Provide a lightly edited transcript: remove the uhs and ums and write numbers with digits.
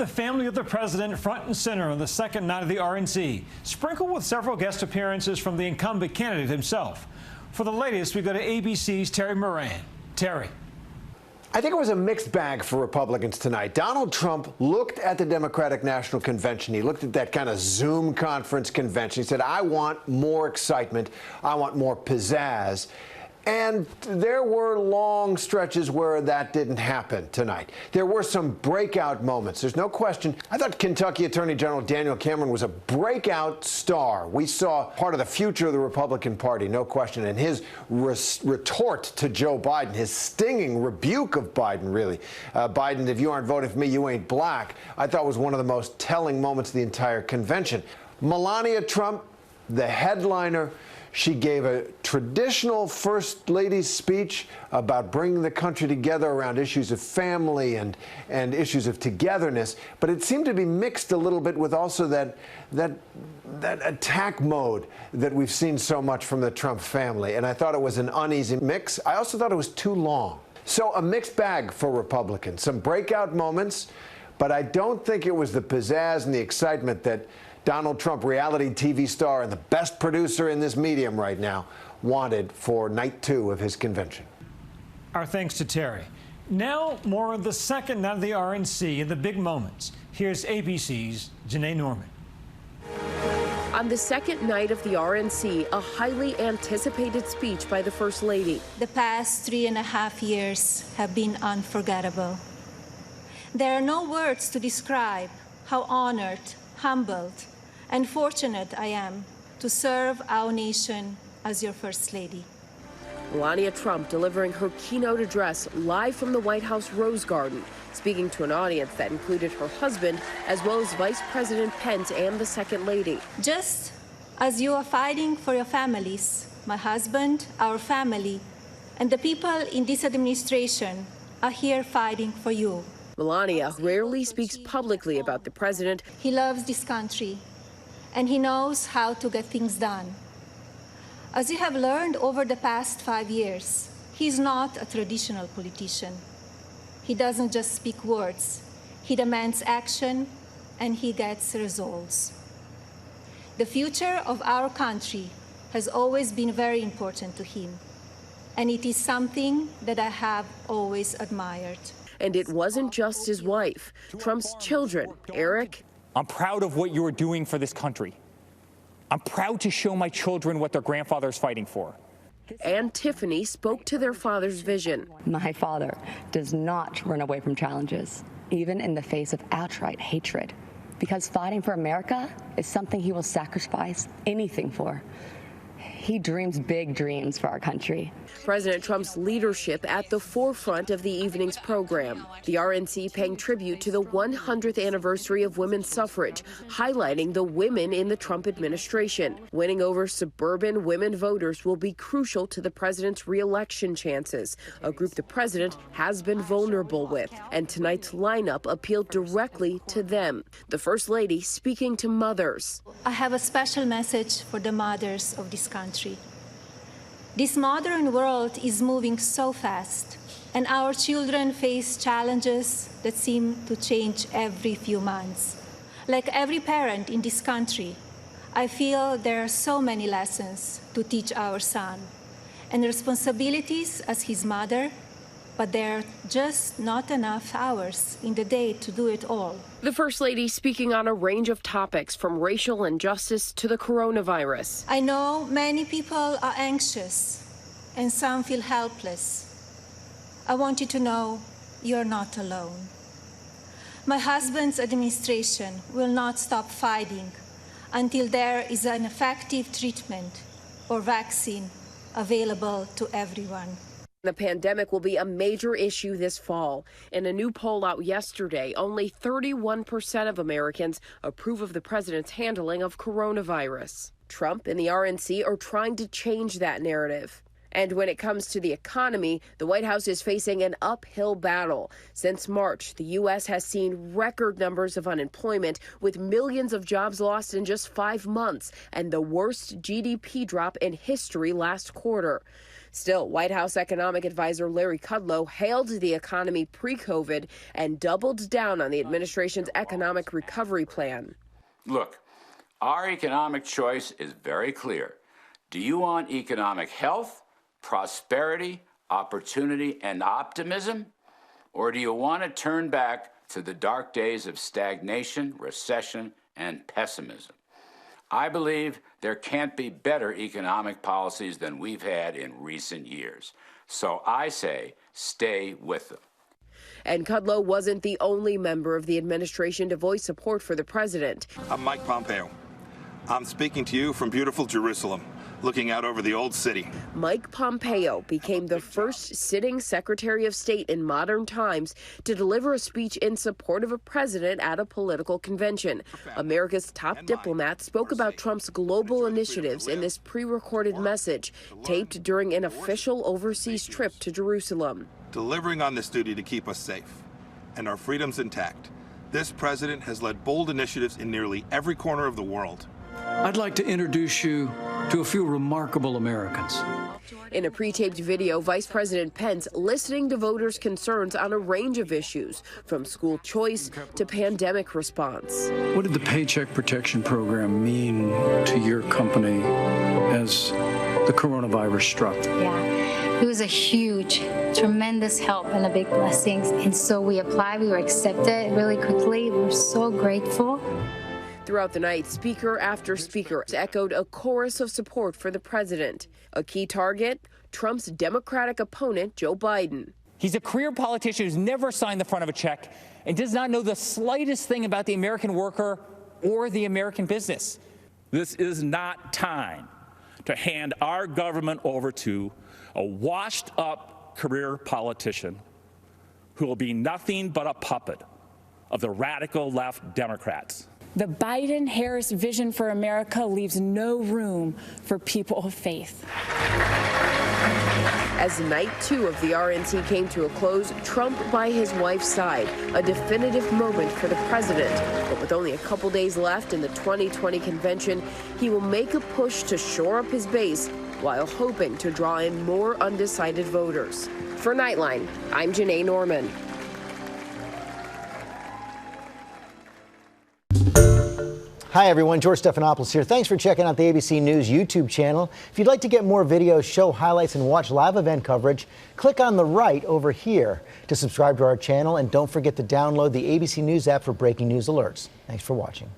The family of the president front and center on the second night of the RNC, sprinkled with several guest appearances from the incumbent candidate himself. For the latest, we go to ABC's Terry Moran. Terry. I think it was a mixed bag for Republicans tonight. Donald Trump looked at the Democratic National Convention. He looked at that kind of Zoom conference convention. He said, I want more excitement. I want more pizzazz. And there were long stretches where that didn't happen tonight. There were some breakout moments. There's no question. I thought Kentucky Attorney General Daniel Cameron was a breakout star. We saw part of the future of the Republican Party, no question. And his retort to Joe Biden, his stinging rebuke of Biden, really. Biden, if you aren't voting for me, you ain't black, I thought was one of the most telling moments of the entire convention. Melania Trump, the headliner, she gave a traditional First Lady's speech about bringing the country together around issues of family and issues of togetherness. But it seemed to be mixed a little bit with also that attack mode that we've seen so much from the Trump family. And I thought it was an uneasy mix. I also thought it was too long. So a mixed bag for Republicans. Some breakout moments, but I don't think it was the pizzazz and the excitement that Donald Trump, reality TV star and the best producer in this medium right now, wanted for night 2 of his convention. Our thanks to Terry. Now, more of the second night of the RNC and the big moments. Here's ABC's Janae Norman. On the second night of the RNC, a highly anticipated speech by the First Lady. The past 3.5 years have been unforgettable. There are no words to describe how honored, humbled, and fortunate I am to serve our nation as your First Lady. Melania Trump delivering her keynote address live from the White House Rose Garden, speaking to an audience that included her husband, as well as Vice President Pence and the Second Lady. Just as you are fighting for your families, my husband, our family, and the people in this administration are here fighting for you. Melania rarely speaks publicly about the president. He loves this country, and he knows how to get things done. As you have learned over the past 5 years, he's not a traditional politician. He doesn't just speak words. He demands action, and he gets results. The future of our country has always been very important to him, and it is something that I have always admired. And it wasn't just his wife. Trump's children, Eric. I'm proud of what you're doing for this country. I'm proud to show my children what their grandfather is fighting for. And Tiffany spoke to their father's vision. My father does not run away from challenges, even in the face of outright hatred, because fighting for America is something he will sacrifice anything for. He dreams big dreams for our country. President Trump's leadership at the forefront of the evening's program. The RNC paying tribute to the 100th anniversary of women's suffrage, highlighting the women in the Trump administration. Winning over suburban women voters will be crucial to the president's re-election chances, a group the president has been vulnerable with. And tonight's lineup appealed directly to them. The First Lady speaking to mothers. I have a special message for the mothers of this country. This modern world is moving so fast, and our children face challenges that seem to change every few months. Like every parent in this country, I feel there are so many lessons to teach our son, and responsibilities as his mother, but there are just not enough hours in the day to do it all. The First Lady speaking on a range of topics from racial injustice to the coronavirus. I know many people are anxious and some feel helpless. I want you to know you're not alone. My husband's administration will not stop fighting until there is an effective treatment or vaccine available to everyone. The pandemic will be a major issue this fall. In a new poll out yesterday, only 31% of Americans approve of the president's handling of coronavirus. Trump and the RNC are trying to change that narrative. And when it comes to the economy, the White House is facing an uphill battle. Since March, the U.S. has seen record numbers of unemployment, with millions of jobs lost in just 5 months, and the worst GDP drop in history last quarter. Still, White House economic advisor Larry Kudlow hailed the economy pre-COVID and doubled down on the administration's economic recovery plan. Look, our economic choice is very clear. Do you want economic health, prosperity, opportunity, and optimism? Or do you want to turn back to the dark days of stagnation, recession, and pessimism? I believe there can't be better economic policies than we've had in recent years. So I say, stay with them. And Kudlow wasn't the only member of the administration to voice support for the president. I'm Mike Pompeo. I'm speaking to you from beautiful Jerusalem, looking out over the old city. Mike Pompeo became the first sitting Secretary of State in modern times to deliver a speech in support of a president at a political convention. America's top diplomat spoke about Trump's global initiatives in this pre-recorded message, taped during an official overseas trip to Jerusalem. Delivering on this duty to keep us safe and our freedoms intact, this president has led bold initiatives in nearly every corner of the world. I'd like to introduce you to a few remarkable Americans. In a pre-taped video, Vice President Pence listening to voters' concerns on a range of issues, from school choice to pandemic response. What did the Paycheck Protection Program mean to your company as the coronavirus struck? Yeah, it was a huge, tremendous help and a big blessing. And so we applied, we were accepted really quickly. We're so grateful. Throughout the night, speaker after speaker echoed a chorus of support for the president. A key target, Trump's Democratic opponent, Joe Biden. He's a career politician who's never signed the front of a check and does not know the slightest thing about the American worker or the American business. This is not time to hand our government over to a washed-up career politician who will be nothing but a puppet of the radical left Democrats. The Biden-Harris vision for America leaves no room for people of faith. As night 2 of the RNC came to a close, Trump by his wife's side, a definitive moment for the president. But with only a couple days left in the 2020 convention, he will make a push to shore up his base while hoping to draw in more undecided voters. For Nightline, I'm Janae Norman. Hi everyone, George Stephanopoulos here. Thanks for checking out the ABC News YouTube channel. If you'd like to get more videos, show highlights, and watch live event coverage, click on the right over here to subscribe to our channel, and don't forget to download the ABC News app for breaking news alerts. Thanks for watching.